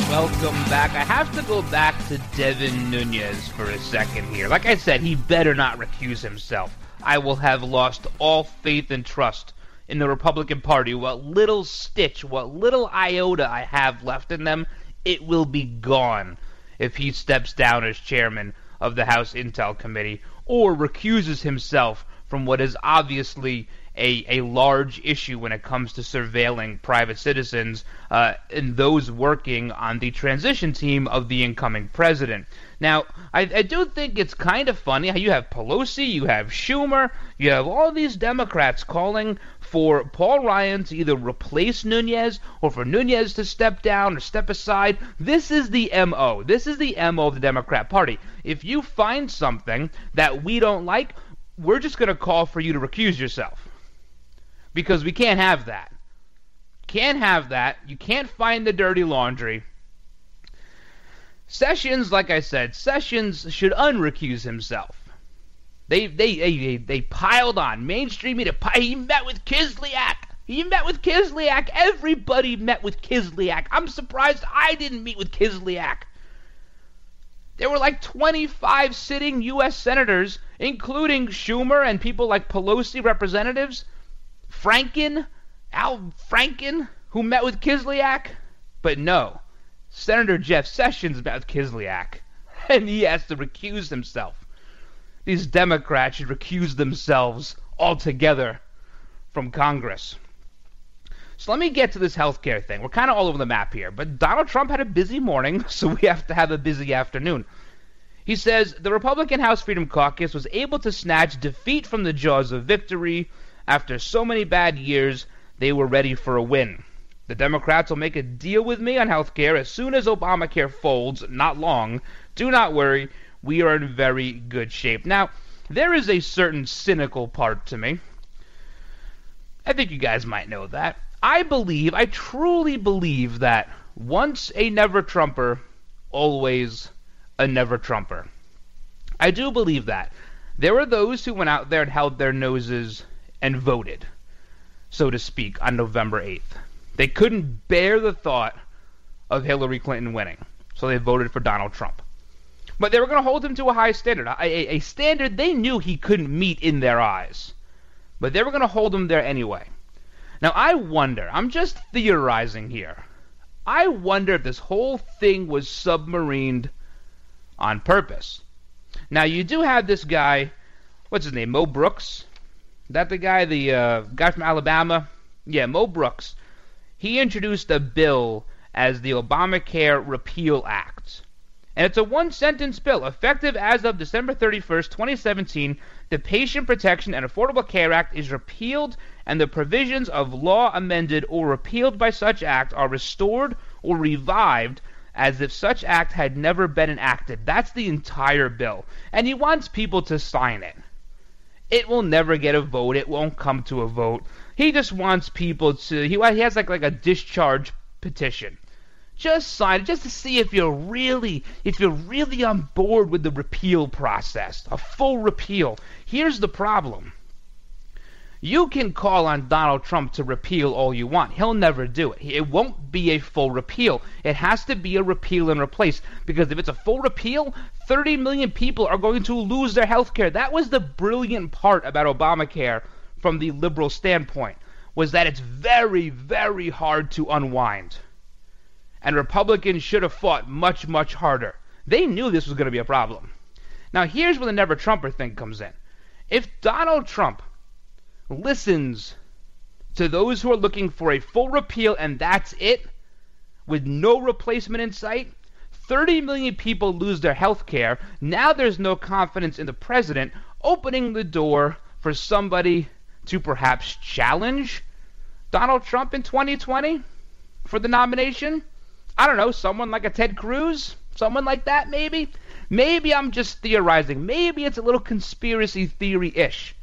Welcome back. I have to go back to Devin Nunes for a second here. Like I said, he better not recuse himself. I will have lost all faith and trust in the Republican Party. What little stitch, what little iota I have left in them, it will be gone if he steps down as chairman of the House Intel Committee or recuses himself from what is obviously a large issue when it comes to surveilling private citizens and those working on the transition team of the incoming president. Now, I do think it's kind of funny how you have Pelosi, you have Schumer, you have all these Democrats calling for Paul Ryan to either replace Nunes or for Nunes to step down or step aside. This is the MO. This is the MO of the Democrat Party. If you find something that we don't like, we're just going to call for you to recuse yourself. Because we can't have that. Can't have that. You can't find the dirty laundry. Sessions, like I said, Sessions should unrecuse himself. They piled on. Mainstream media. He met with Kislyak. Everybody met with Kislyak. I'm surprised I didn't meet with Kislyak. There were like 25 sitting U.S. senators, including Schumer and people like Pelosi representatives, Al Franken, who met with Kislyak. But no, Senator Jeff Sessions met with Kislyak, and he has to recuse himself. These Democrats should recuse themselves altogether from Congress. So let me get to this healthcare thing. We're kind of all over the map here, but Donald Trump had a busy morning, so we have to have a busy afternoon. He says the Republican House Freedom Caucus was able to snatch defeat from the jaws of victory. After so many bad years, they were ready for a win. The Democrats will make a deal with me on health care as soon as Obamacare folds, not long. Do not worry, we are in very good shape. Now, there is a certain cynical part to me. I think you guys might know that. I truly believe that once a never Trumper, always a never-Trumper. I do believe that. There were those who went out there and held their noses and voted, so to speak, on November 8th. They couldn't bear the thought of Hillary Clinton winning, so they voted for Donald Trump. But they were going to hold him to a high standard, a standard they knew he couldn't meet in their eyes. But they were going to hold him there anyway. Now, I wonder, I'm just theorizing here, I wonder if this whole thing was submarined on purpose. Now, you do have this guy, what's his name, Mo Brooks? That the guy, guy from Alabama? Yeah, Mo Brooks. He introduced a bill as the Obamacare Repeal Act. And it's a one-sentence bill, effective as of December 31st, 2017. The Patient Protection and Affordable Care Act is repealed, and the provisions of law amended or repealed by such act are restored or revived as if such act had never been enacted. That's the entire bill. And he wants people to sign it. It will never get a vote. It won't come to a vote. He just wants people to... He has like a discharge petition. Just sign it, just to see if you're really on board with the repeal process, a full repeal. Here's the problem. You can call on Donald Trump to repeal all you want. He'll never do it. It won't be a full repeal. It has to be a repeal and replace, because if it's a full repeal, 30 million people are going to lose their health care. That was the brilliant part about Obamacare from the liberal standpoint, was that it's very, very hard to unwind. And Republicans should have fought much, much harder. They knew this was going to be a problem. Now, here's where the never-Trumper thing comes in. If Donald Trump listens to those who are looking for a full repeal and that's it, with no replacement in sight, 30 million people lose their health care. Now there's no confidence in the president, opening the door for somebody to perhaps challenge Donald Trump in 2020 for the nomination. I don't know, someone like a Ted Cruz? Someone like that, maybe? Maybe I'm just theorizing. Maybe it's a little conspiracy theory-ish.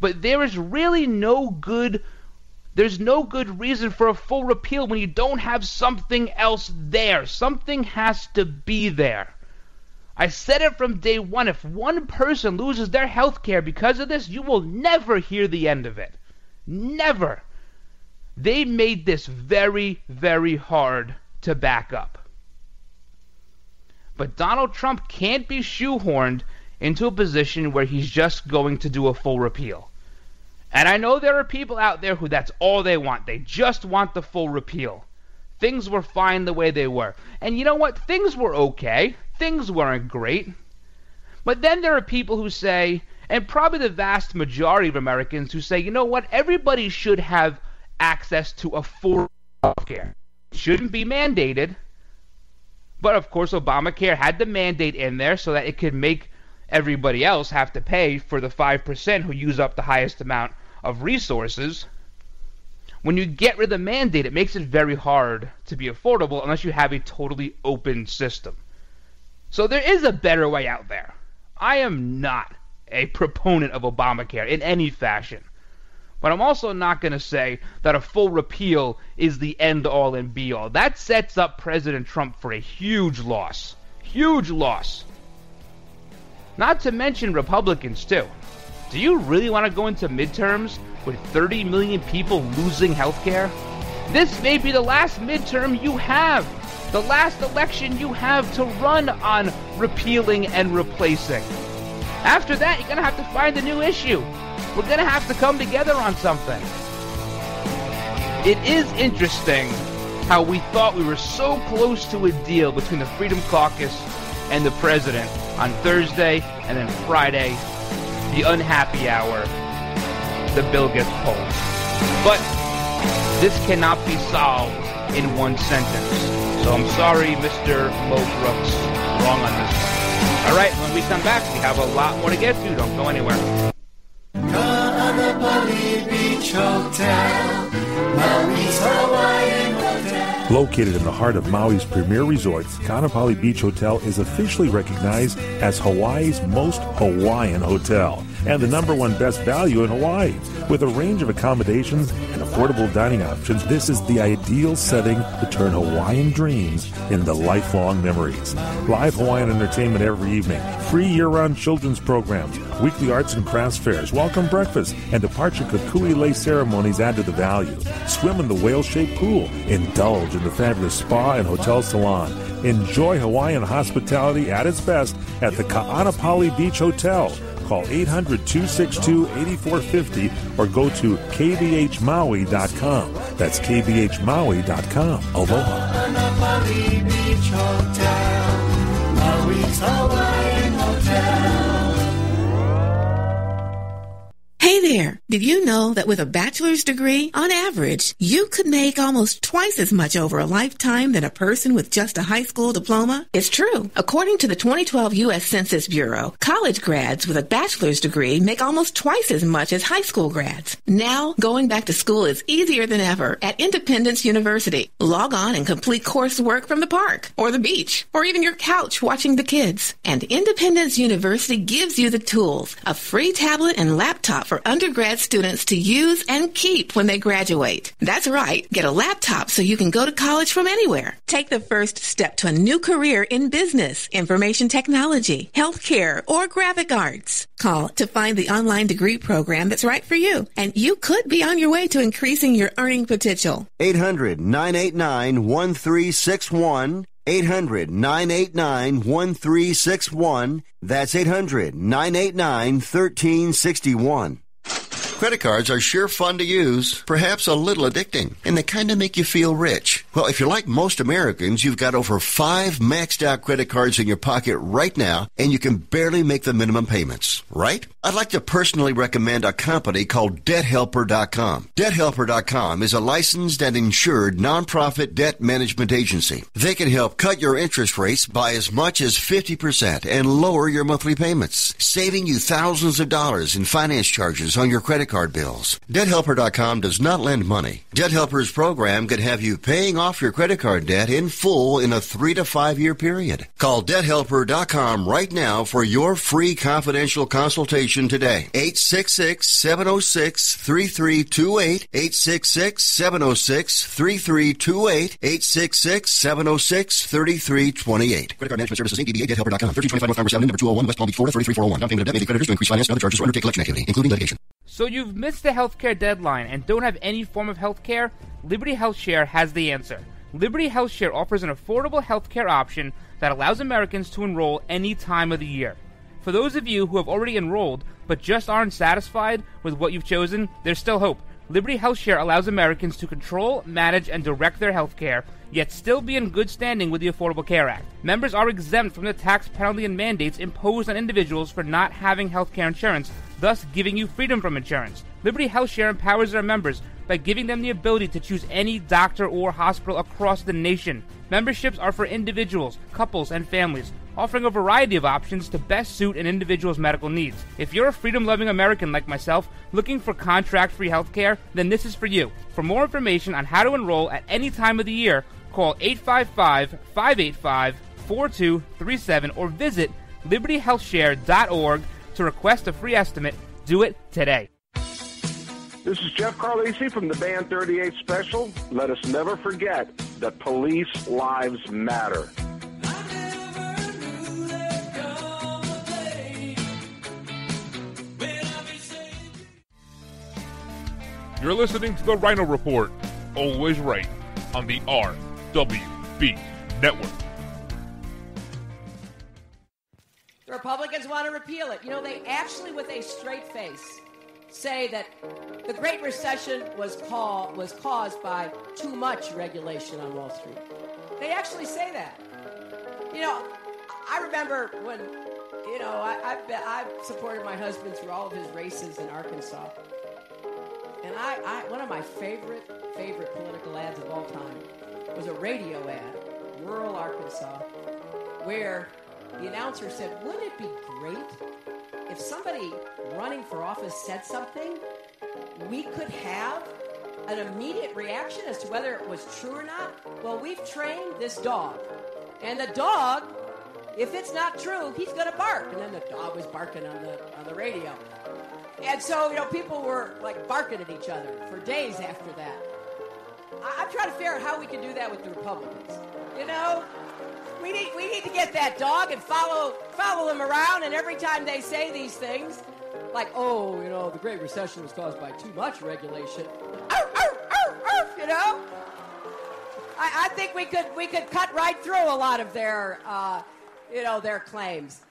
But there is really there's no good reason for a full repeal when you don't have something else there. Something has to be there. I said it from day one. If one person loses their health care because of this, you will never hear the end of it. Never. They made this very, very hard to back up. But Donald Trump can't be shoehorned into a position where he's just going to do a full repeal. And I know there are people out there who that's all they want. They just want the full repeal. Things were fine the way they were. And you know what? Things were okay. Things weren't great. But then there are people who say, and probably the vast majority of Americans who say, you know what? Everybody should have access to affordable health care. It shouldn't be mandated. But of course, Obamacare had the mandate in there so that it could make everybody else have to pay for the 5% who use up the highest amount of resources. When you get rid of the mandate, it makes it very hard to be affordable unless you have a totally open system. So there is a better way out there. I am not a proponent of Obamacare in any fashion. But I'm also not going to say that a full repeal is the end-all and be-all. That sets up President Trump for a huge loss. Huge loss. Not to mention Republicans, too. Do you really want to go into midterms with 30 million people losing health care? This may be the last midterm you have. The last election you have to run on repealing and replacing. After that, you're going to have to find a new issue. We're going to have to come together on something. It is interesting how we thought we were so close to a deal between the Freedom Caucus and the president on Thursday, and then Friday, the unhappy hour, the bill gets pulled. But this cannot be solved in one sentence. So I'm sorry, Mr. Mo Brooks, wrong on this one. All right, when we come back, we have a lot more to get to. Don't go anywhere. Kaanapali Beach Hotel, Maui's Hawaiian Hotel. Located in the heart of Maui's premier resorts, Kaanapali Beach Hotel is officially recognized as Hawaii's most Hawaiian hotel and the #1 best value in Hawaii. With a range of accommodations and a affordable dining options, this is the ideal setting to turn Hawaiian dreams into lifelong memories. Live Hawaiian entertainment every evening, free year-round children's programs, weekly arts and crafts fairs, welcome breakfast, and departure kukui lei ceremonies add to the value. Swim in the whale-shaped pool. Indulge in the fabulous spa and hotel salon. Enjoy Hawaiian hospitality at its best at the Ka'anapali Beach Hotel. Call 800-262-8450 or go to kbhmaui.com. That's kbhmaui.com. Aloha. Ka'anapali Beach Hotel, Maui's Hawaiian Hotel. Hey there! Did you know that with a bachelor's degree, on average, you could make almost twice as much over a lifetime than a person with just a high school diploma? It's true. According to the 2012 U.S. Census Bureau, college grads with a bachelor's degree make almost twice as much as high school grads. Now, going back to school is easier than ever at Independence University. Log on and complete coursework from the park, or the beach, or even your couch watching the kids. And Independence University gives you the tools, a free tablet and laptop for undergrad students to use and keep when they graduate. That's right. Get a laptop so you can go to college from anywhere. Take the first step to a new career in business, information technology, healthcare, or graphic arts. Call to find the online degree program that's right for you, and you could be on your way to increasing your earning potential. 800-989-1361. 800-989-1361. That's 800-989-1361. Credit cards are sure fun to use, perhaps a little addicting, and they kind of make you feel rich. Well, if you're like most Americans, you've got over 5 maxed out credit cards in your pocket right now, and you can barely make the minimum payments, right? I'd like to personally recommend a company called DebtHelper.com. DebtHelper.com is a licensed and insured nonprofit debt management agency. They can help cut your interest rates by as much as 50% and lower your monthly payments, saving you thousands of dollars in finance charges on your credit card bills. DebtHelper.com does not lend money. Debt Helper's program could have you paying off your credit card debt in full in a 3 to 5 year period. Call DebtHelper.com right now for your free confidential consultation today. 866-706-3328. 866-706-3328. 866-706-3328. Credit card management services, Inc. DBA, DebtHelper.com. 1325 North Congress Avenue, number 201, West Palm Beach, Florida, 33401. Down payment of debt may be creditors to increase finance and other charges or undertake collection activity, including litigation. So you've missed the healthcare deadline and don't have any form of healthcare? Liberty HealthShare has the answer. Liberty HealthShare offers an affordable healthcare option that allows Americans to enroll any time of the year. For those of you who have already enrolled but just aren't satisfied with what you've chosen, there's still hope. Liberty HealthShare allows Americans to control, manage, and direct their healthcare, yet still be in good standing with the Affordable Care Act. Members are exempt from the tax penalty and mandates imposed on individuals for not having healthcare insurance, thus giving you freedom from insurance. Liberty HealthShare empowers their members by giving them the ability to choose any doctor or hospital across the nation. Memberships are for individuals, couples, and families, offering a variety of options to best suit an individual's medical needs. If you're a freedom-loving American like myself, looking for contract-free healthcare, then this is for you. For more information on how to enroll at any time of the year, call 855-585-4237 or visit libertyhealthshare.org to request a free estimate. Do it today. This is Jeff Carlisi from the Band 38 Special. Let us never forget that police lives matter. You're listening to the Ryno Report, always right, on the RWB Network. The Republicans want to repeal it. You know, they actually, with a straight face, say that the Great Recession was caused by too much regulation on Wall Street. They actually say that. You know, I remember when, you know, I've supported my husband through all of his races in Arkansas. And I one of my favorite political ads of all time was a radio ad, rural Arkansas, where the announcer said, wouldn't it be great if somebody running for office said something, we could have an immediate reaction as to whether it was true or not? Well, we've trained this dog, and the dog if it's not true, he's going to bark. And then the dog was barking on the radio. And so, people were like barking at each other for days after that. I'm trying to figure out how we can do that with the Republicans. We need to get that dog and follow them around, and every time they say these things, like, the Great Recession was caused by too much regulation. I think we could cut right through a lot of their their claims.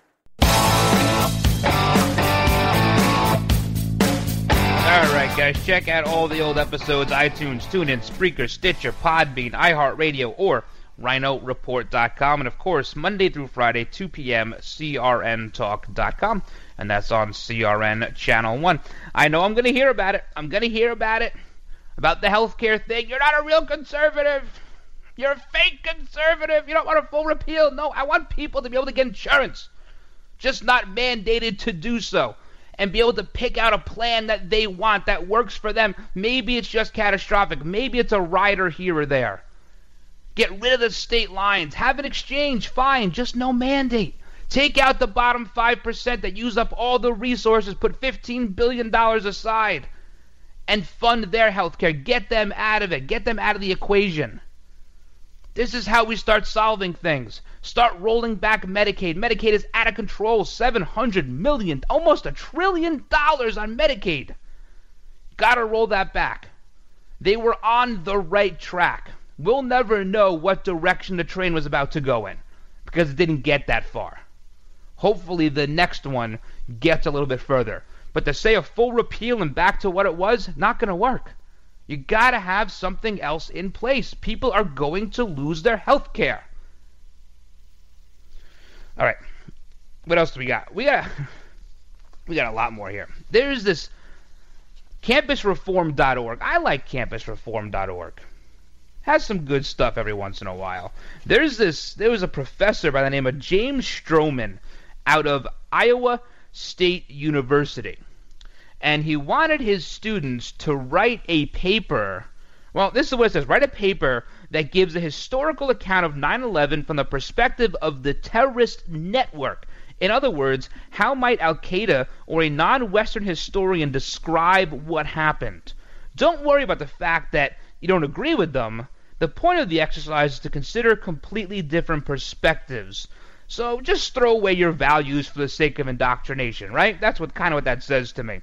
All right, guys, check out all the old episodes, iTunes, TuneIn, Spreaker, Stitcher, Podbean, iHeartRadio, or RynoReport.com. And, of course, Monday through Friday, 2 p.m., CRNTalk.com. And that's on CRN Channel 1. I know I'm going to hear about it. About the healthcare thing. You're not a real conservative. You're a fake conservative. You don't want a full repeal. No, I want people to be able to get insurance. Just not mandated to do so. And be able to pick out a plan that they want, that works for them. Maybe it's just catastrophic. Maybe it's a rider here or there. Get rid of the state lines. Have an exchange. Fine. Just no mandate. Take out the bottom 5% that use up all the resources. Put $15 billion aside. And fund their health care. Get them out of it. Get them out of the equation. This is how we start solving things. Start rolling back Medicaid. Medicaid is out of control. $700 million, almost $1 trillion on Medicaid. Gotta roll that back. They were on the right track. We'll never know what direction the train was about to go in because it didn't get that far. Hopefully the next one gets a little bit further. But to say a full repeal and back to what it was, not going to work. You got to have something else in place. People are going to lose their health care. All right. What else do we got? We got a lot more here. There's this campusreform.org. I like campusreform.org. Has some good stuff every once in a while. There was a professor by the name of James Stroman out of Iowa State University. And he wanted his students to write a paper. Well, this is what it says. Write a paper that gives a historical account of 9/11 from the perspective of the terrorist network. In other words, how might Al-Qaeda or a non-Western historian describe what happened? Don't worry about the fact that you don't agree with them. The point of the exercise is to consider completely different perspectives. So just throw away your values for the sake of indoctrination, right? That's what that says to me.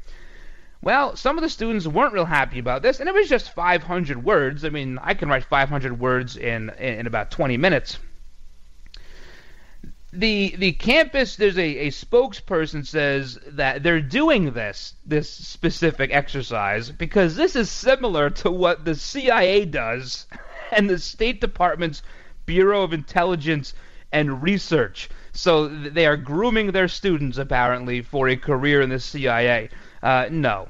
Well, some of the students weren't real happy about this, and it was just 500 words. I mean, I can write 500 words in about 20 minutes. The campus, there's a spokesperson says that they're doing this specific exercise because this is similar to what the CIA does and the State Department's Bureau of Intelligence and Research. So they are grooming their students, apparently, for a career in the CIA. No.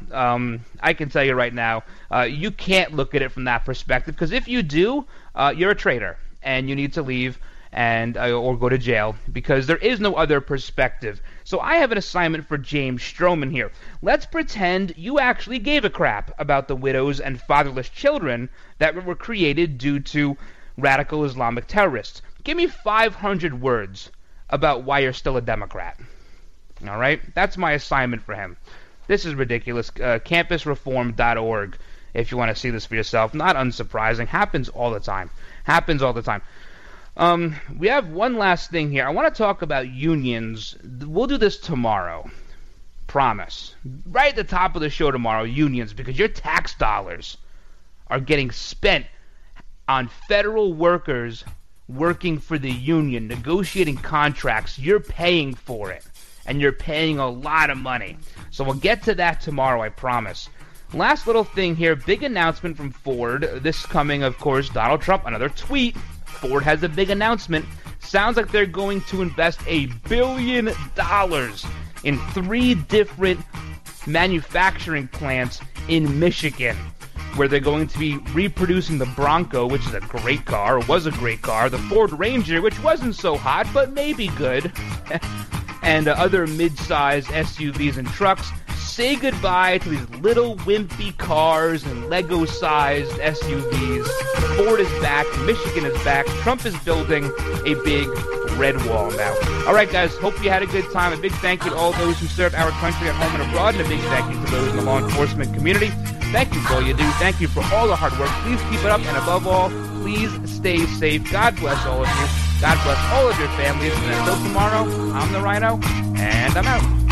I can tell you right now, you can't look at it from that perspective, because if you do, you're a traitor, and you need to leave and or go to jail, because there is no other perspective. So I have an assignment for James Stroman here. Let's pretend you actually gave a crap about the widows and fatherless children that were created due to radical Islamic terrorists. Give me 500 words about why you're still a Democrat. All right? That's my assignment for him. This is ridiculous. Campusreform.org, if you want to see this for yourself. Not unsurprising. Happens all the time. We have one last thing here. I want to talk about unions. We'll do this tomorrow. Promise. Right at the top of the show tomorrow, unions, because your tax dollars are getting spent on federal workers working for the union, negotiating contracts. You're paying for it, and you're paying a lot of money. So we'll get to that tomorrow, I promise. Last little thing here, big announcement from Ford. This coming, of course, Donald Trump, another tweet. Ford has a big announcement. Sounds like they're going to invest $1 billion in 3 different manufacturing plants in Michigan, where they're going to be reproducing the Bronco, which is a great car, or was a great car, the Ford Ranger, which wasn't so hot, but maybe good, and other mid-size SUVs and trucks. Say goodbye to these little wimpy cars and Lego-sized SUVs. Ford is back. Michigan is back. Trump is building a big red wall now. All right, guys, hope you had a good time. A big thank you to all those who serve our country at home and abroad, and a big thank you to those in the law enforcement community. Thank you for all you do. Thank you for all the hard work. Please keep it up, and above all, please stay safe. God bless all of you. God bless all of your families. And until tomorrow, I'm the Ryno, and I'm out.